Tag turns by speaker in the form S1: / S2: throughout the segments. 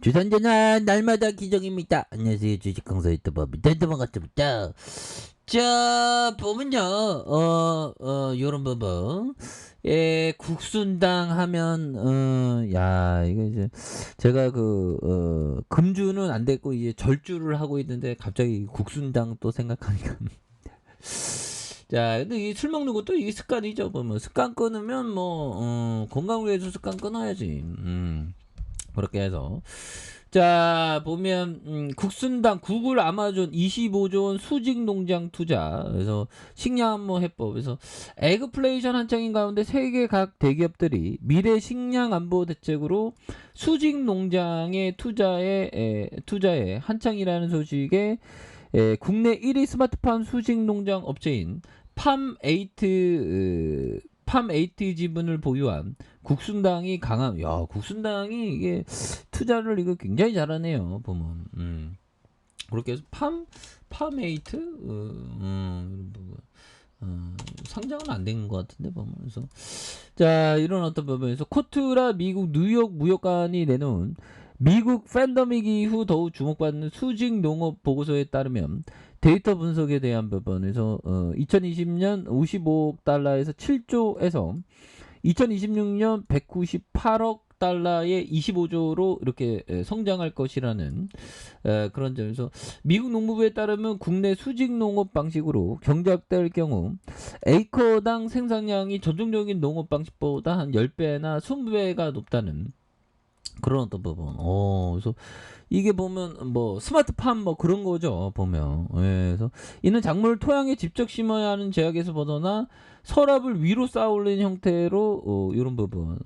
S1: 주산전환 날마다 기정입니다. 안녕하세요. 주식강사 유튜버 미탄도만 같습니다. 자, 보면요. 요런 부분. 예, 국순당 하면, 야, 이거 이제, 제가 금주는 안 됐고, 이제 절주를 하고 있는데, 갑자기 국순당 또 생각하니까. 자, 근데 이 술 먹는 것도 이게 습관이죠. 보면. 습관 끊으면 건강을 위해서 습관 끊어야지. 그렇게 해서. 자, 보면 국순당 구글 아마존 25조 원 수직 농장 투자. 그래서 식량 안보 해법. 그래서 에그플레이션 한창인 가운데 세계 각 대기업들이 미래 식량 안보 대책으로 수직 농장의 투자에 한창이라는 소식에 국내 1위 스마트팜 수직 농장 업체인 팜에이트 지분을 보유한 국순당이 강함. 야, 국순당이 이게 투자를 이거 굉장히 잘하네요. 보면. 그렇게 해서 팜에이트 상장은 안 된 것 같은데 보면. 그래서 자, 이런 어떤 부분에서 코트라 미국 뉴욕 무역관이 내놓은 미국 팬데믹 이후 더욱 주목받는 수직 농업 보고서에 따르면 데이터 분석에 대한 부분에서 2020년 55억 달러에서 7조에서 2026년 198억 달러의 25조로 이렇게 성장할 것이라는 그런 점에서 미국 농무부에 따르면 국내 수직 농업 방식으로 경작될 경우 에이커당 생산량이 전통적인 농업 방식보다 한 10배나 20배가 높다는 그런 어떤 부분. 그래서 이게 보면 스마트팜 그런 거죠. 보면. 예, 그래서 이는 작물을 토양에 직접 심어야 하는 제약에서 벗어나 서랍을 위로 쌓아 올리는 형태로 이런 부분.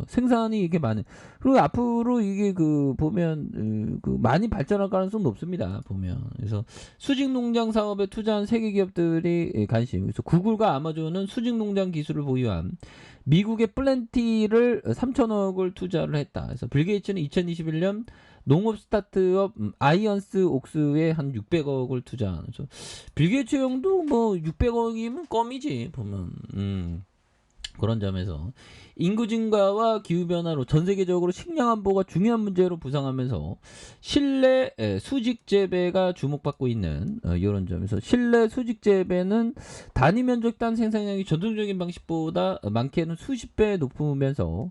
S1: 생산이 이게 많은. 그리고 앞으로 이게 보면 많이 발전할 가능성도 높습니다. 보면. 그래서 수직 농장 사업에 투자한 세계 기업들이 관심. 그래서 구글과 아마존은 수직 농장 기술을 보유한 미국의 플랜티를 3천억을 투자를 했다. 그래서 빌 게이츠는 2021년 농업 스타트업 아이언스 옥스에 한 600억을 투자하는. 빌 게이츠 형도 600억이면 껌이지 보면. 그런 점에서 인구 증가와 기후 변화로 전 세계적으로 식량 안보가 중요한 문제로 부상하면서 실내 수직 재배가 주목받고 있는 이런 점에서 실내 수직 재배는 단위 면적당 생산량이 전통적인 방식보다 많게는 수십 배 높으면서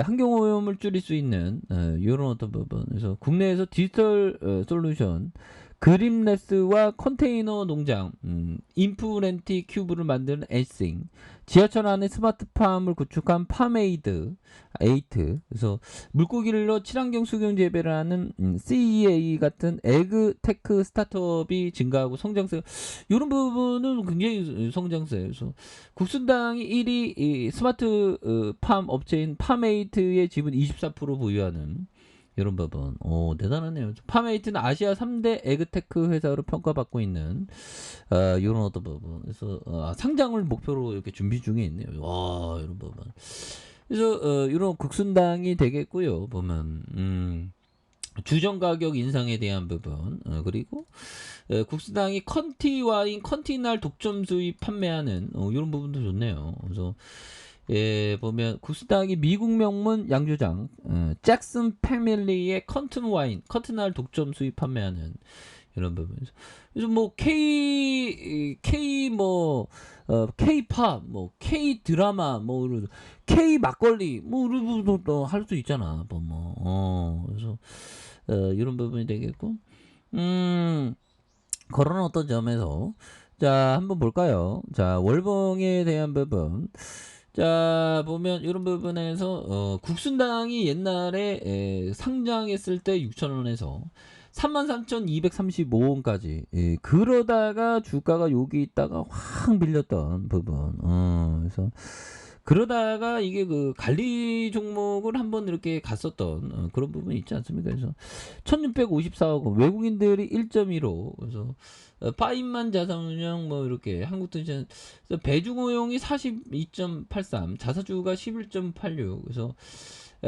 S1: 환경 오염을 줄일 수 있는 이런 어떤 부분. 그래서 국내에서 디지털 솔루션 그림레스와 컨테이너 농장, 인프렌티 큐브를 만드는 에싱, 지하철 안에 스마트팜을 구축한 팜에이트, 그래서 물고기를 친환경 수경 재배를 하는 CEA 같은 에그테크 스타트업이 증가하고 성장세, 이런 부분은 굉장히 성장세. 그래서 국순당이 1위 스마트 팜 업체인 팜에이트의 지분 24% 보유하는 이런 부분. 대단하네요. 팜에이트는 아시아 3대 에그테크 회사로 평가받고 있는 이런 어떤 부분. 그래서 상장을 목표로 이렇게 준비 중에 있네요. 와, 이런 부분. 그래서 이런 국순당이 되겠고요. 보면 주정 가격 인상에 대한 부분. 그리고 국순당이 컨티 와인 컨티날 독점 수입 판매하는 이런 부분도 좋네요. 그래서 보면 국수당이 미국 명문 양조장 잭슨 패밀리의 컨튼 와인, 컨트날 독점 수입 판매하는 이런 부분에서 그래서 K-팝, K 드라마, K 막걸리, 이런 부분도 할 수 있잖아. 그래서 이런 부분이 되겠고, 그런 어떤 점에서 자 한번 볼까요? 자 월봉에 대한 부분. 자 보면 이런 부분에서 국순당이 옛날에 상장했을 때 6,000원에서 33,235원까지 그러다가 주가가 여기 있다가 확 밀렸던 부분. 그래서 그러다가 이게 관리 종목을 한번 이렇게 갔었던 그런 부분이 있지 않습니까? 그래서 1654억 원 외국인들이 1.15 그래서 파인만 자산운용 이렇게 한국투자 배중호용이 42.83 자사주가 11.86 그래서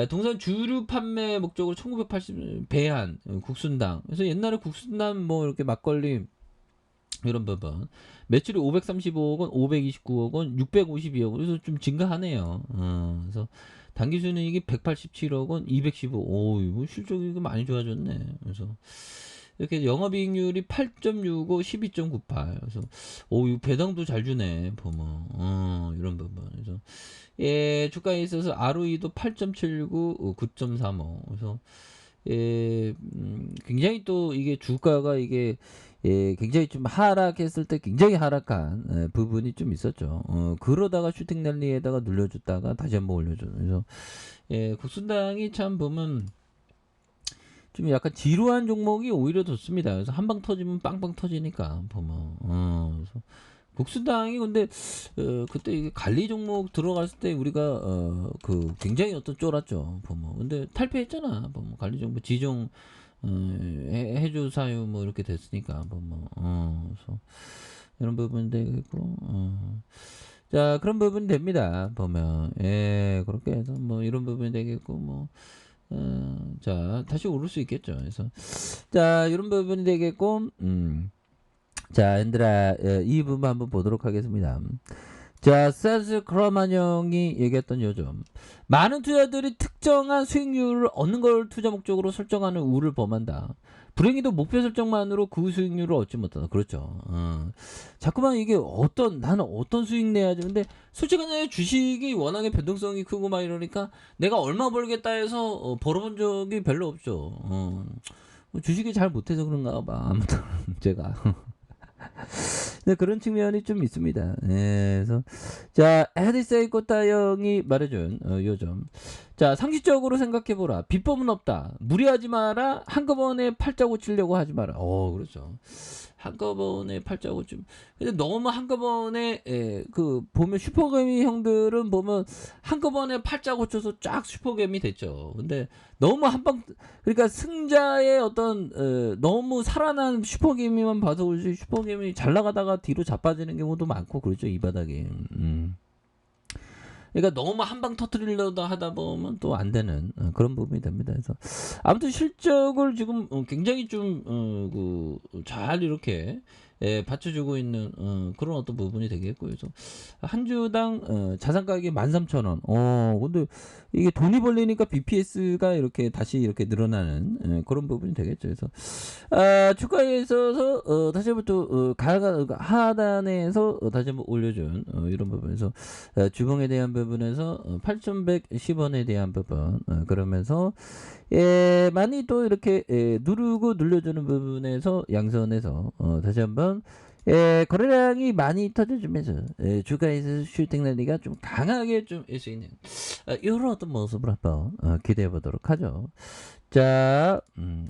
S1: 동산 주류 판매 목적으로 1980 배한 국순당 그래서 옛날에 국순당 이렇게 막걸리 이런 부분 매출이 535억 원, 529억 원, 652억 원 그래서 좀 증가하네요. 그래서 단기 순이익이 187억 원, 215. 오, 이거 실적이 많이 좋아졌네. 그래서 이렇게 영업이익률이 8.65, 12.98. 그래서 오, 이 배당도 잘 주네. 보면 이런 부분. 그래서 예, 주가에 있어서 ROE도 8.79, 9.35. 그래서 예, 굉장히 또 이게 주가가 이게 예, 굉장히 좀 하락했을 때 굉장히 하락한 부분이 좀 있었죠. 그러다가 슈팅 랠리에다가 눌려줬다가 다시 한번 올려줘. 그래서 예, 국순당이 참 보면 좀 약간 지루한 종목이 오히려 좋습니다. 그래서 한 방 터지면 빵빵 터지니까 보면 그래서 국수당이 근데 그때 이게 관리 종목 들어갔을 때 우리가 그 굉장히 어떤 쫄았죠 보면. 근데 탈피했잖아 보면. 관리 종목 지종 해주 사유 뭐 이렇게 됐으니까 보면. 그래서 이런 부분 되겠고 자, 그런 부분이 됩니다 보면. 예, 그렇게 해서 뭐 이런 부분이 되겠고 뭐 자, 다시 오를 수 있겠죠. 그래서 자, 이런 부분이 되겠고 자, 얘들아, 이 부분 한번 보도록 하겠습니다. 자, 세스 크로만 형이 얘기했던 요점. 많은 투자들이 특정한 수익률을 얻는 걸 투자 목적으로 설정하는 우를 범한다. 불행히도 목표 설정만으로 그 수익률을 얻지 못한다. 그렇죠. 자꾸만 이게 나는 어떤 수익 내야지. 근데 솔직히 주식이 워낙에 변동성이 크고 막 이러니까 내가 얼마 벌겠다 해서 벌어본 적이 별로 없죠. 주식이 잘 못해서 그런가 봐. 아무튼 제가. 네, 그런 측면이 좀 있습니다. 네, 그래서 자, 헤디세이 코타 형이 말해준 요점. 자, 상식적으로 생각해보라. 비법은 없다. 무리하지 마라. 한꺼번에 팔자 고치려고 하지 마라. 그렇죠. 한꺼번에 팔자 고치. 근데 너무 한꺼번에 그 보면 슈퍼개미 형들은 보면 한꺼번에 팔자 고쳐서 쫙 슈퍼개미 됐죠. 근데 너무 그러니까 승자의 어떤 너무 살아난 슈퍼개미만 봐서 그렇지 슈퍼개미 잘 나가다가 뒤로 자빠지는 경우도 많고 그렇죠 이 바닥에. 그러니까 너무 한 방 터트리려다 하다 보면 또 안 되는 그런 부분이 됩니다. 그래서 아무튼 실적을 지금 굉장히 좀 잘 이렇게 받쳐주고 있는 그런 어떤 부분이 되겠고요. 그래서 한 주당 자산 가격이 13,000원. 근데 이게 돈이 벌리니까 BPS가 이렇게 다시 이렇게 늘어나는 그런 부분이 되겠죠. 그래서 주가에 있어서 다시 한번 또 하단에서 다시 한번 올려준 이런 부분에서 주봉에 대한 부분에서 8,110원에 대한 부분 그러면서 많이 또 이렇게 누르고 늘려주는 부분에서 양선에서 다시 한번 거래량이 많이 터져주면서 주가에서 슈팅 랠리가 좀 강하게 좀 일 수 있는 이런 어떤 모습을 한번 기대해 보도록 하죠. 자,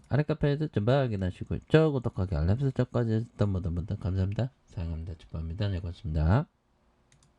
S1: 아래 카페에서 전방 확인하시고 구독하기 알람 설정까지 했던 모든 분들 감사합니다. 사랑합니다. 축복합니다. 네, 고맙습니다.